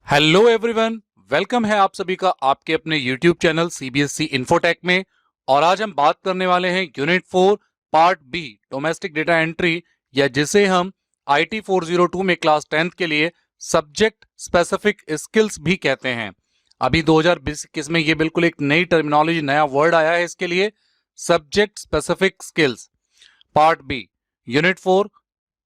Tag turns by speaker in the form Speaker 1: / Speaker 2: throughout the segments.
Speaker 1: Hello everyone, welcome है आप सभी का आपके अपने YouTube चैनल सीबीएसई इन्फोटेक में। और आज हम बात करने वाले हैं unit 4 part B domestic data entry, या जिसे हम IT 402 में क्लास 10th के लिए सब्जेक्ट स्पेसिफिक स्किल्स भी कहते हैं। अभी 2020-21 में ये बिल्कुल एक नई टर्मिनोलॉजी, नया वर्ड आया है इसके लिए, subject specific skills part B unit 4,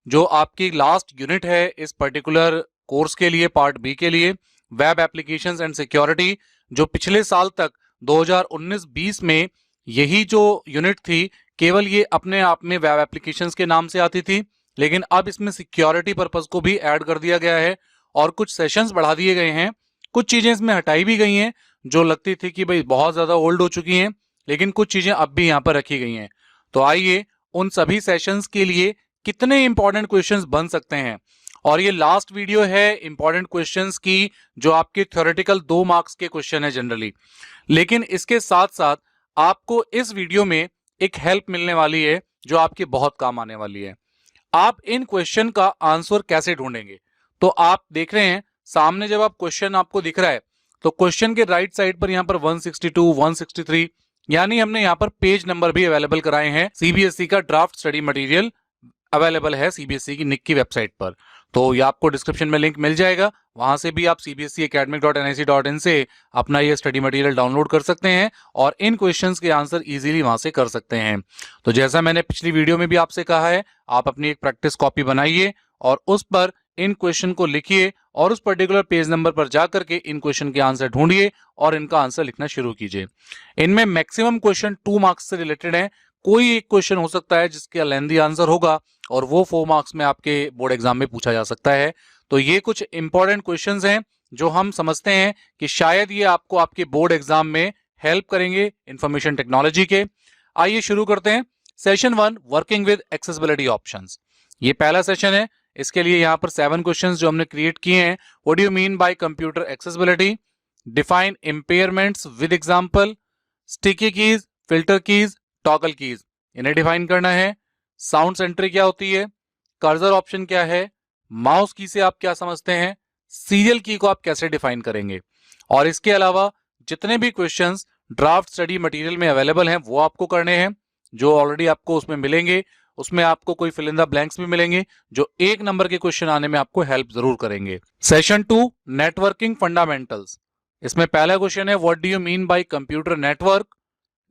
Speaker 1: जो आपकी लास्ट यूनिट है इस पर्टिकुलर कोर्स के लिए, पार्ट बी के लिए, वेब एप्लीकेशंस एंड सिक्योरिटी। जो पिछले साल तक 2019-20 में यही जो यूनिट थी, केवल ये अपने आप में वेब एप्लीकेशंस के नाम से आती थी, लेकिन अब इसमें सिक्योरिटी पर्पस को भी ऐड कर दिया गया है और कुछ सेशंस बढ़ा दिए गए हैं। कुछ चीजें इसमें हटाई भी गई हैं जो लगती थी कि भाई बहुत ज्यादा ओल्ड हो चुकी हैं, लेकिन कुछ चीजें अब भी यहाँ पर रखी गई हैं। तो आइए उन सभी सेशंस के लिए कितने इंपॉर्टेंट क्वेश्चंस बन सकते हैं, और ये लास्ट वीडियो है इंपॉर्टेंट क्वेश्चंस की, जो आपके थ्योरेटिकल 2 मार्क्स के क्वेश्चन है जनरली। लेकिन इसके साथ साथ आपको इस वीडियो में एक हेल्प मिलने वाली है जो आपके बहुत काम आने वाली है। आप इन क्वेश्चन का आंसर कैसे ढूंढेंगे? तो आप देख रहे हैं सामने, जब आप क्वेश्चन आपको दिख रहा है तो क्वेश्चन के राइट साइड पर यहाँ पर 162, 163, यानी हमने यहाँ पर पेज नंबर भी अवेलेबल कराए हैं। सीबीएसई का ड्राफ्ट स्टडी मटेरियल अवेलेबल है सीबीएसई की निक की वेबसाइट पर, तो ये आपको डिस्क्रिप्शन में लिंक मिल जाएगा। वहां से भी आप cbseacademic.nic.in से अपना ये स्टडी मटेरियल डाउनलोड कर सकते हैं और इन क्वेश्चंस के आंसर इजीली वहां से कर सकते हैं। तो जैसा मैंने पिछली वीडियो में भी आपसे कहा है, आप अपनी एक प्रैक्टिस कॉपी बनाइए और उस पर इन क्वेश्चन को लिखिए और उस पर्टिकुलर पेज नंबर पर जाकर के इन क्वेश्चन के आंसर ढूंढिए और इनका आंसर लिखना शुरू कीजिए। इनमें मैक्सिमम क्वेश्चन 2 मार्क्स से रिलेटेड है। कोई एक क्वेश्चन हो सकता है जिसका लेंथी आंसर होगा और वो 4 मार्क्स में आपके बोर्ड एग्जाम में पूछा जा सकता है। तो ये कुछ इंपॉर्टेंट क्वेश्चंस हैं जो हम समझते हैं कि शायद ये आपको आपके बोर्ड एग्जाम में हेल्प करेंगे इंफॉर्मेशन टेक्नोलॉजी के। आइए शुरू करते हैं। Session 1, working with accessibility options. ये पहला सेशन है। इसके लिए यहाँ पर 7 क्वेश्चंस जो हमने क्रिएट किए हैं। What do you mean by computer accessibility, define impairments with example, sticky keys, filter keys, toggle keys, इन्हें डिफाइन करना है। साउंड सेंट्री क्या होती है, कर्सर ऑप्शन क्या है, माउस की से आप क्या समझते हैं, सीरियल की को आप कैसे डिफाइन करेंगे। और इसके अलावा जितने भी क्वेश्चंस ड्राफ्ट स्टडी मटेरियल में अवेलेबल हैं वो आपको करने हैं, जो ऑलरेडी आपको उसमें मिलेंगे। उसमें आपको कोई फिल इन द ब्लैंक्स भी मिलेंगे जो 1 नंबर के क्वेश्चन आने में आपको हेल्प जरूर करेंगे। Session 2, networking fundamentals. इसमें पहला क्वेश्चन है, what do you mean by computer network,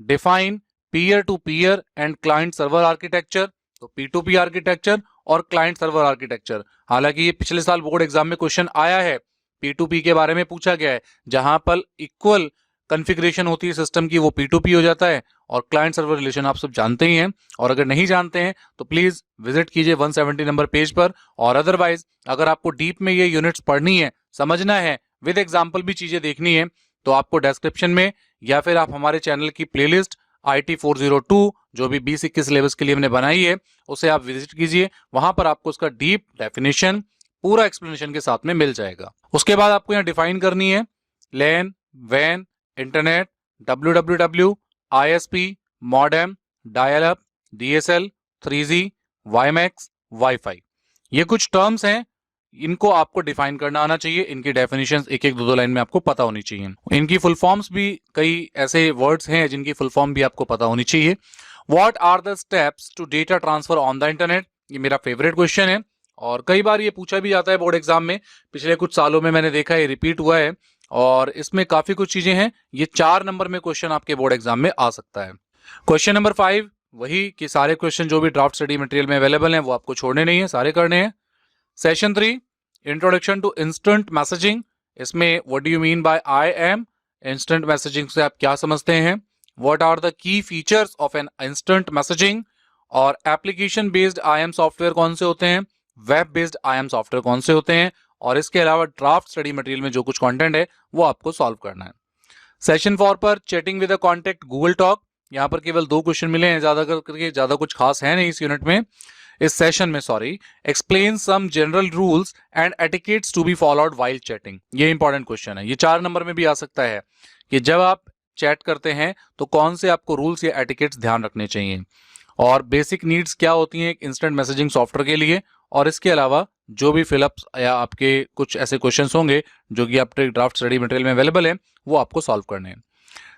Speaker 1: define peer to peer and client server architecture. तो P2P आर्किटेक्चर और क्लाइंट सर्वर आर्किटेक्चर। हालांकि ये पिछले साल बोर्ड एग्जाम में क्वेश्चन आया है, P2P के बारे में पूछा गया है, जहां पर इक्वल कॉन्फ़िगरेशन होती है सिस्टम की, वो P2P हो जाता है। और क्लाइंट सर्वर रिलेशन आप सब जानते ही हैं, और अगर नहीं जानते हैं तो प्लीज विजिट कीजिए 170 नंबर पेज पर। और अदरवाइज अगर आपको डीप में ये यूनिट्स पढ़नी है, समझना है, विद एग्जाम्पल भी चीजें देखनी है, तो आपको डिस्क्रिप्शन में या फिर आप हमारे चैनल की प्लेलिस्ट IT 402 जो भी 20-21 सिलेबस के लिए हमने बनाई है, उसे आप विजिट कीजिए। वहां पर आपको उसका डीप डेफिनेशन पूरा एक्सप्लेनेशन के साथ में मिल जाएगा। उसके बाद आपको यहाँ डिफाइन करनी है लैन, वैन, internet, WWW, ISP, modem, dial up, DSL, 3G, WiMAX, WiFi. ये कुछ टर्म्स हैं, इनको आपको डिफाइन करना आना चाहिए। इनकी डेफिनेशंस एक एक दो लाइन में आपको पता होनी चाहिए। इनकी फुल फॉर्म्स भी, कई ऐसे वर्ड्स हैं जिनकी फुल फॉर्म भी आपको पता होनी चाहिए। What are the steps to data transfer on the internet, ये मेरा फेवरेट क्वेश्चन है और कई बार ये पूछा भी जाता है बोर्ड एग्जाम में। पिछले कुछ सालों में मैंने देखा है रिपीट हुआ है और इसमें काफी कुछ चीजें हैं। ये 4 नंबर में क्वेश्चन आपके बोर्ड एग्जाम में आ सकता है। क्वेश्चन नंबर 5, वही कि सारे क्वेश्चन जो भी ड्राफ्ट स्टडी मटेरियल में अवेलेबल हैं वो आपको छोड़ने नहीं है, सारे करने हैं। Session 3, introduction to instant messaging. इसमें what do you mean by IM, instant messaging से आप क्या समझते हैं, what are the key features of an instant messaging, और एप्लीकेशन बेस्ड IM सॉफ्टवेयर कौन से होते हैं, वेब बेस्ड IM सॉफ्टवेयर कौन से होते हैं, और इसके अलावा ड्राफ्ट स्टडी मटेरियल में जो कुछ कंटेंट है वो आपको सॉल्व करना है। सेशन 4 पर chatting with a contact Google talk. यहाँ पर केवल 2 क्वेश्चन मिले हैं, ज्यादा करके ज्यादा कुछ खास है नहीं इस यूनिट में, इस सेशन में sorry. Explain some general rules and etiquettes to be followed while chatting. ये इंपॉर्टेंट क्वेश्चन है, ये 4 नंबर में भी आ सकता है कि जब आप चैट करते हैं तो कौन से आपको रूल्स या एटिकेट्स ध्यान रखने चाहिए, और बेसिक नीड्स क्या होती हैं एक इंस्टेंट मैसेजिंग सॉफ्टवेयर के लिए, और इसके अलावा जो भी फिलअप्स या आपके कुछ ऐसे क्वेश्चंस होंगे जो कि आपके ड्राफ्ट स्टडी मटेरियल में अवेलेबल है, वो आपको सॉल्व करने हैं।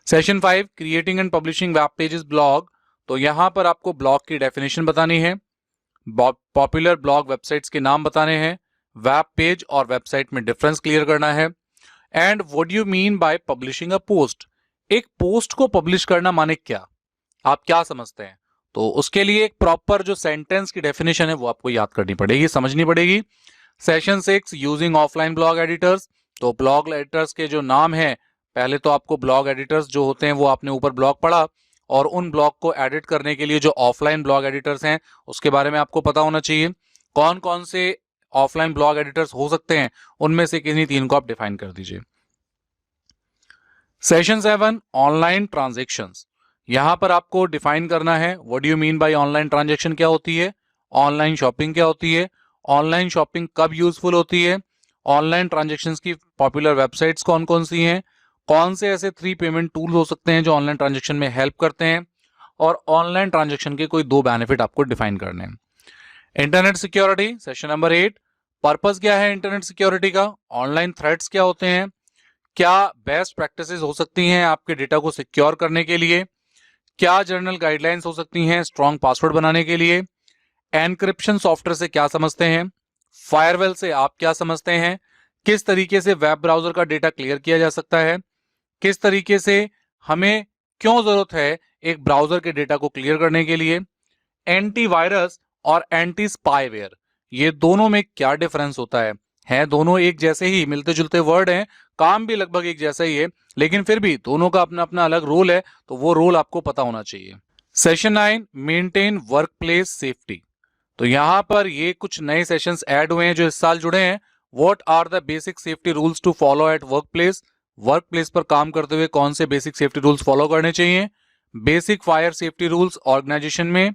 Speaker 1: Session 5, creating and publishing web pages blog. तो यहाँ पर आपको ब्लॉग की डेफिनेशन बतानी है, पॉपुलर ब्लॉग वेबसाइट्स के नाम बताने हैं, वेब पेज और वेबसाइट में डिफरेंस क्लियर करना है, and what do you mean bye publishing a post. एक पोस्ट को पब्लिश करना माने क्या, आप क्या समझते हैं? तो उसके लिए एक प्रॉपर जो सेंटेंस की डेफिनेशन है वो आपको याद करनी पड़ेगी, समझनी पड़ेगी। Session 6, using offline blog editors. तो ब्लॉग एडिटर्स के जो नाम है, पहले तो आपको ब्लॉग एडिटर्स जो होते हैं वो आपने ऊपर ब्लॉग पढ़ा, और उन ब्लॉग को एडिट करने के लिए जो ऑफलाइन ब्लॉग एडिटर्स हैं उसके बारे में आपको पता होना चाहिए। कौन कौन से ऑफलाइन ब्लॉग एडिटर्स हो सकते हैं, उनमें से किन्हीं 3 को आप डिफाइन कर दीजिए। Session 7, online transactions. यहां पर आपको डिफाइन करना है what do you mean by online transaction क्या होती है, ऑनलाइन शॉपिंग क्या होती है, ऑनलाइन शॉपिंग कब यूजफुल होती है, ऑनलाइन ट्रांजेक्शंस की पॉपुलर वेबसाइट्स कौन कौन सी हैं, कौन से ऐसे 3 पेमेंट टूल हो सकते हैं जो ऑनलाइन ट्रांजेक्शन में हेल्प करते हैं, और ऑनलाइन ट्रांजेक्शन के कोई 2 बेनिफिट आपको डिफाइन करने हैं। Internet security, session number 8, purpose क्या है इंटरनेट सिक्योरिटी का, ऑनलाइन थ्रेट्स क्या होते हैं, क्या बेस्ट प्रैक्टिसेस हो सकती हैं आपके डेटा को सिक्योर करने के लिए, क्या जर्नल गाइडलाइंस हो सकती हैं स्ट्रॉन्ग पासवर्ड बनाने के लिए, एनक्रिप्शन सॉफ्टवेयर से क्या समझते हैं, फायरवेल से आप क्या समझते हैं, किस तरीके से वेब ब्राउजर का डेटा क्लियर किया जा सकता है, किस तरीके से हमें क्यों जरूरत है एक ब्राउजर के डेटा को क्लियर करने के लिए, एंटीवायरस और एंटी स्पाईवेयर, ये दोनों में क्या डिफरेंस होता है दोनों एक जैसे ही मिलते जुलते वर्ड हैं, काम भी लगभग एक जैसा ही है, लेकिन फिर भी दोनों का अपना अपना अलग रोल है, तो वो रोल आपको पता होना चाहिए। Session 9, maintain work place safety. तो यहां पर ये कुछ नए सेशंस ऐड हुए हैं जो इस साल जुड़े हैं। What are the basic safety rules to follow at work place. Work place पर काम करते हुए कौन से बेसिक सेफ्टी रूल्स फॉलो करने चाहिए, basic fire safety rules organisation में,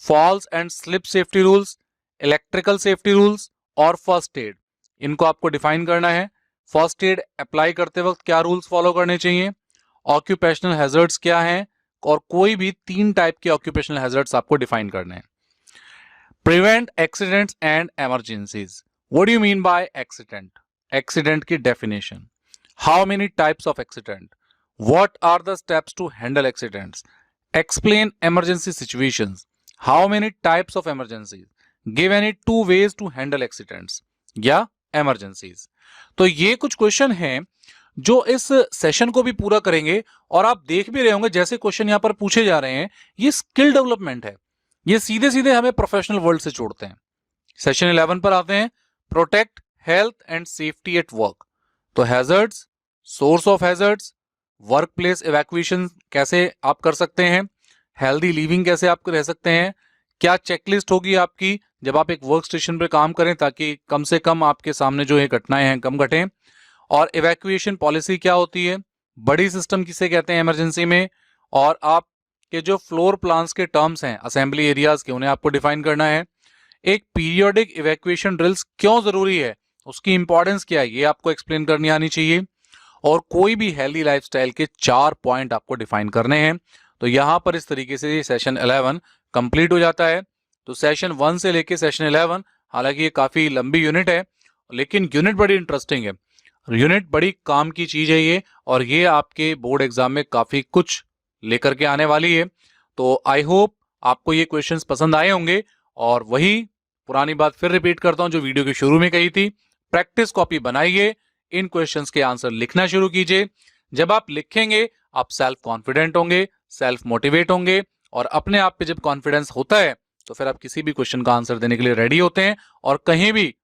Speaker 1: falls and slip safety rules, electrical safety rules और फर्स्ट एड, इनको आपको डिफाइन करना है। फर्स्ट एड अप्लाई करते वक्त क्या रूल्स फॉलो करने चाहिए, ऑक्यूपेशनल हैजर्ड्स क्या हैं, और कोई भी 3 टाइप के ऑक्यूपेशनल हैजर्ड्स आपको डिफाइन करने हैं। Prevent accidents and emergencies. What do you mean by accident, accident की definition, how many types of accident, what are the steps to handle accidents, explain emergency situations, how many types of emergencies, give any 2 ways to handle accidents या emergencies. तो ये कुछ question हैं जो इस session को भी पूरा करेंगे, और आप देख भी रहे होंगे जैसे क्वेश्चन यहां पर पूछे जा रहे हैं, ये स्किल डेवलपमेंट है, ये सीधे सीधे हमें प्रोफेशनल वर्ल्ड से जोड़ते हैं। सेशन 11 पर आते हैं, protect health and safety at work. तो hazards, source of hazards, workplace evacuation कैसे आप कर सकते हैं, हेल्दी लिविंग कैसे आप रह सकते हैं, क्या चेकलिस्ट होगी आपकी जब आप एक वर्क स्टेशन पर काम करें ताकि कम से कम आपके सामने जो ये घटनाएं हैं कम घटें, और इवैक्यूएशन पॉलिसी क्या होती है, बड़ी सिस्टम किसे कहते हैं इमरजेंसी में, और आप के जो फ्लोर प्लान्स के टर्म्स हैं असेंबली एरियाज के, उन्हें आपको डिफाइन करना है। एक पीरियोडिक इवैक्यूएशन ड्रिल्स क्यों जरूरी है, उसकी इंपॉर्टेंस क्या है, ये आपको एक्सप्लेन करनी आनी चाहिए, और कोई भी हेल्दी लाइफस्टाइल के 4 पॉइंट आपको डिफाइन करने हैं। तो यहां पर इस तरीके से सेशन 11 कंप्लीट हो जाता है। तो सेशन 1 से लेके सेशन 11, हालांकि ये काफी लंबी यूनिट है, लेकिन यूनिट बड़ी इंटरेस्टिंग है, यूनिट बड़ी काम की चीज है ये, और ये आपके बोर्ड एग्जाम में काफी कुछ लेकर के आने वाली है। तो आई होप आपको ये क्वेश्चंस पसंद आए होंगे, और वही पुरानी बात फिर रिपीट करता हूं जो वीडियो के शुरू में कही थी, प्रैक्टिस कॉपी बनाइए, इन क्वेश्चंस के आंसर लिखना शुरू कीजिए। जब आप लिखेंगे आप सेल्फ कॉन्फिडेंट होंगे, सेल्फ मोटिवेट होंगे, और अपने आप पे जब कॉन्फिडेंस होता है तो फिर आप किसी भी क्वेश्चन का आंसर देने के लिए रेडी होते हैं, और कहीं भी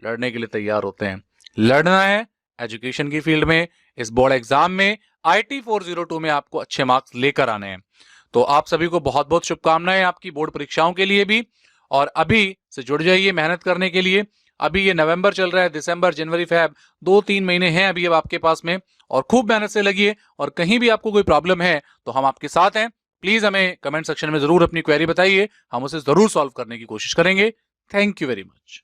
Speaker 1: लड़ने के लिए तैयार होते हैं। लड़ना है एजुकेशन की फील्ड में, इस बोर्ड एग्जाम में, IT 402 में आपको अच्छे मार्क्स लेकर आने हैं। तो आप सभी को बहुत बहुत शुभकामनाएं आपकी बोर्ड परीक्षाओं के लिए भी, और अभी से जुड़ जाइए मेहनत करने के लिए। अभी ये नवंबर चल रहा है, दिसंबर, जनवरी, फेब, 2-3 महीने हैं अभी अब आपके पास में, और खूब मेहनत से लगिए। और कहीं भी आपको कोई प्रॉब्लम है तो हम आपके साथ हैं, प्लीज हमें कमेंट सेक्शन में जरूर अपनी क्वेरी बताइए, हम उसे जरूर सॉल्व करने की कोशिश करेंगे। Thank you very much.